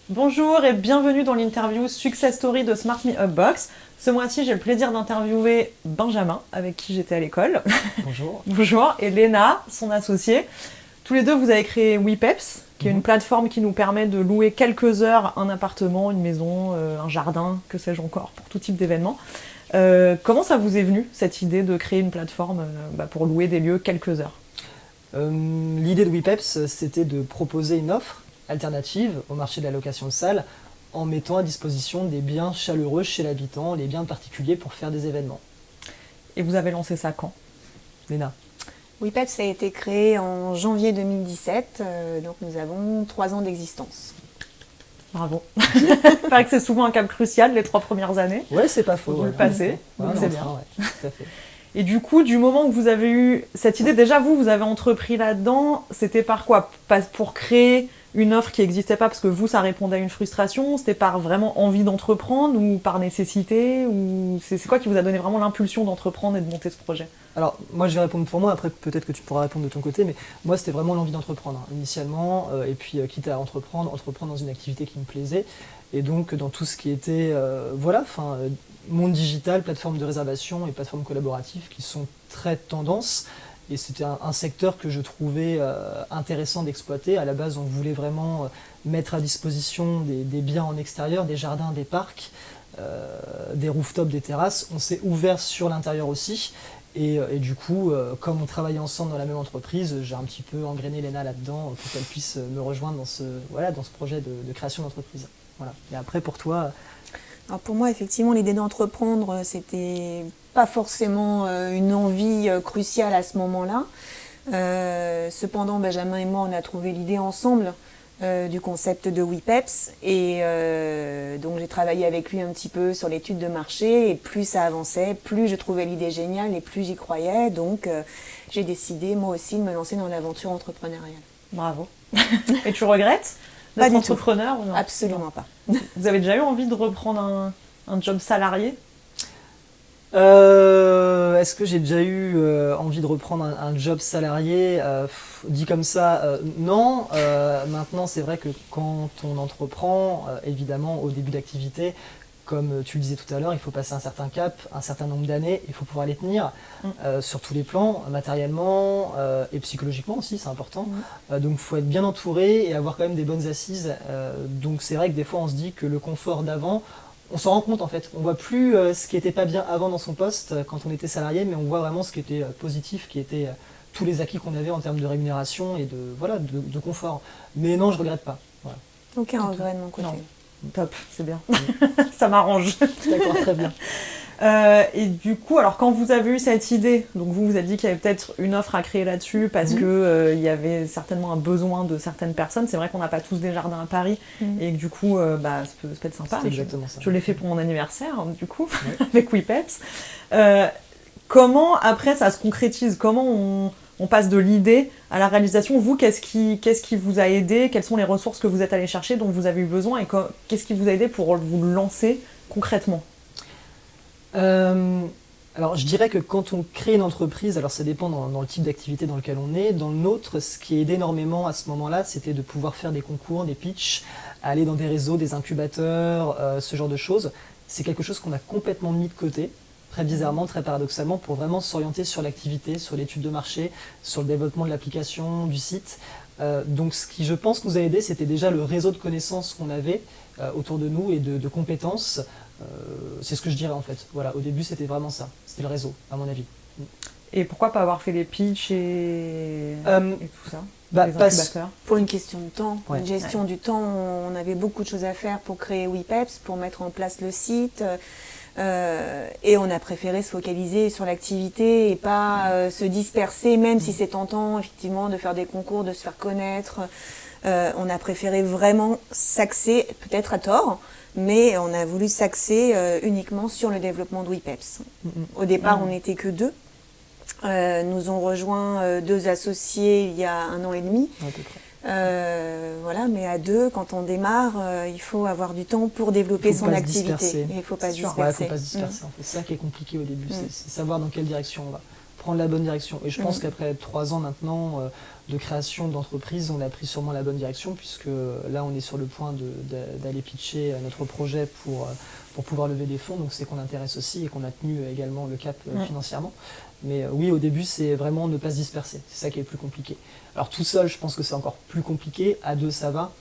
Bonjour et bienvenue dans l'interview Success Story de Smart Me Up Box. Ce mois-ci, j'ai le plaisir d'interviewer Benjamin, avec qui j'étais à l'école. Bonjour. Bonjour. Et Léna, son associée. Tous les deux, vous avez créé WePeps, qui est une plateforme qui nous permet de louer quelques heures un appartement, une maison, un jardin, que sais-je encore, pour tout type d'événement. Comment ça vous est venu, cette idée de créer une plateforme pour louer des lieux quelques heures? L'idée de WePeps, c'était de proposer une offre alternative au marché de la location de salles en mettant à disposition des biens chaleureux chez l'habitant, les biens de particuliers pour faire des événements. Et vous avez lancé ça quand, Léna? WePeps a été créé en janvier 2017, donc nous avons 3 ans d'existence. Bravo. Il paraît que c'est souvent un cap crucial, les 3 premières années. Ouais, c'est pas faux. Vous le passez, donc c'est bien. Ouais, tout à fait. Et du coup, du moment que vous avez eu cette idée, déjà vous avez entrepris là-dedans, c'était par quoi? Pas pour créer une offre qui n'existait pas parce que vous, ça répondait à une frustration? C'était par vraiment envie d'entreprendre ou par nécessité? Ou c'est quoi qui vous a donné vraiment l'impulsion d'entreprendre et de monter ce projet? Alors, moi je vais répondre pour moi, après peut-être que tu pourras répondre de ton côté, mais moi c'était vraiment l'envie d'entreprendre, initialement, et puis quitte à entreprendre dans une activité qui me plaisait, et donc dans tout ce qui était, monde digital, plateforme de réservation et plateforme collaborative qui sont très tendances, et c'était un secteur que je trouvais intéressant d'exploiter. À la base, on voulait vraiment mettre à disposition des biens en extérieur, des jardins, des parcs, des rooftops, des terrasses. On s'est ouvert sur l'intérieur aussi. Et du coup, comme on travaillait ensemble dans la même entreprise, j'ai un petit peu engrainé Léna là-dedans pour qu'elle puisse me rejoindre dans ce projet de création d'entreprise. Voilà. Et après, pour toi... Alors pour moi, effectivement, l'idée d'entreprendre, c'était pas forcément une envie cruciale à ce moment-là. Cependant, Benjamin et moi, on a trouvé l'idée ensemble du concept de WePeps, et donc j'ai travaillé avec lui un petit peu sur l'étude de marché, et plus ça avançait, plus je trouvais l'idée géniale et plus j'y croyais, donc j'ai décidé moi aussi de me lancer dans l'aventure entrepreneuriale. Bravo. Et tu regrettes Pas d'être du tout. entrepreneur ou non? Absolument pas. Vous avez déjà eu envie de reprendre un job salarié? Est-ce que j'ai déjà eu envie de reprendre un job salarié? Dit comme ça, non. Maintenant, c'est vrai que quand on entreprend, évidemment, au début d'activité, comme tu le disais tout à l'heure, il faut passer un certain cap, un certain nombre d'années, il faut pouvoir les tenir sur tous les plans, matériellement et psychologiquement aussi, c'est important. Donc il faut être bien entouré et avoir quand même des bonnes assises. Donc c'est vrai que des fois on se dit que le confort d'avant, on s'en rend compte en fait. On voit plus ce qui était pas bien avant dans son poste quand on était salarié, mais on voit vraiment ce qui était positif, qui était tous les acquis qu'on avait en termes de rémunération et de confort. Mais non, je regrette pas. Voilà. Aucun regret de mon côté. Non. Top, c'est bien. Ça m'arrange. D'accord, très bien. Et du coup, alors quand vous avez eu cette idée, donc vous avez dit qu'il y avait peut-être une offre à créer là-dessus parce que il y avait certainement un besoin de certaines personnes. C'est vrai qu'on n'a pas tous des jardins à Paris et que du coup, ça peut être sympa. C'est exactement ça. Je l'ai fait pour mon anniversaire, du coup, avec WePeps. Comment après ça se concrétise? Comment on passe de l'idée à la réalisation? Vous, qu'est-ce qui vous a aidé? Quelles sont les ressources que vous êtes allé chercher, dont vous avez eu besoin, et qu'est-ce qui vous a aidé pour vous lancer concrètement? Alors je dirais que quand on crée une entreprise, alors ça dépend dans le type d'activité dans lequel on est. Dans le nôtre, ce qui aidait énormément à ce moment-là, c'était de pouvoir faire des concours, des pitchs, aller dans des réseaux, des incubateurs, ce genre de choses. C'est quelque chose qu'on a complètement mis de côté, très bizarrement, très paradoxalement, pour vraiment s'orienter sur l'activité, sur l'étude de marché, sur le développement de l'application, du site. Donc ce qui, je pense, nous a aidé, c'était déjà le réseau de connaissances qu'on avait autour de nous et de compétences. C'est ce que je dirais en fait. Voilà, au début c'était vraiment ça, c'était le réseau à mon avis. Et pourquoi pas avoir fait les pitchs et tout ça, les parce incubateurs? Pour une question de temps, Ouais. une gestion du temps, on avait beaucoup de choses à faire pour créer WePeps, pour mettre en place le site, et on a préféré se focaliser sur l'activité et pas se disperser, même si c'est tentant effectivement de faire des concours, de se faire connaître. On a préféré vraiment s'axer, peut-être à tort, mais on a voulu s'axer uniquement sur le développement de WePeps. Au départ, on n'était que 2. Nous ont rejoint 2 associés il y a 1 an et demi. à peu près. Voilà, mais à 2, quand on démarre, il faut avoir du temps pour développer son activité. Il ne faut pas se Ouais, disperser. faut pas se disperser. En fait. C'est ça qui est compliqué au début, c'est savoir dans quelle direction on va. prendre la bonne direction. Et je pense qu'après 3 ans maintenant de création d'entreprise, on a pris sûrement la bonne direction, puisque là, on est sur le point d'aller pitcher notre projet pour pouvoir lever des fonds. Donc c'est qu'on intéresse aussi et qu'on a tenu également le cap financièrement. Mais oui, au début, c'est vraiment ne pas se disperser. C'est ça qui est le plus compliqué. Alors tout seul, je pense que c'est encore plus compliqué. À deux, ça va.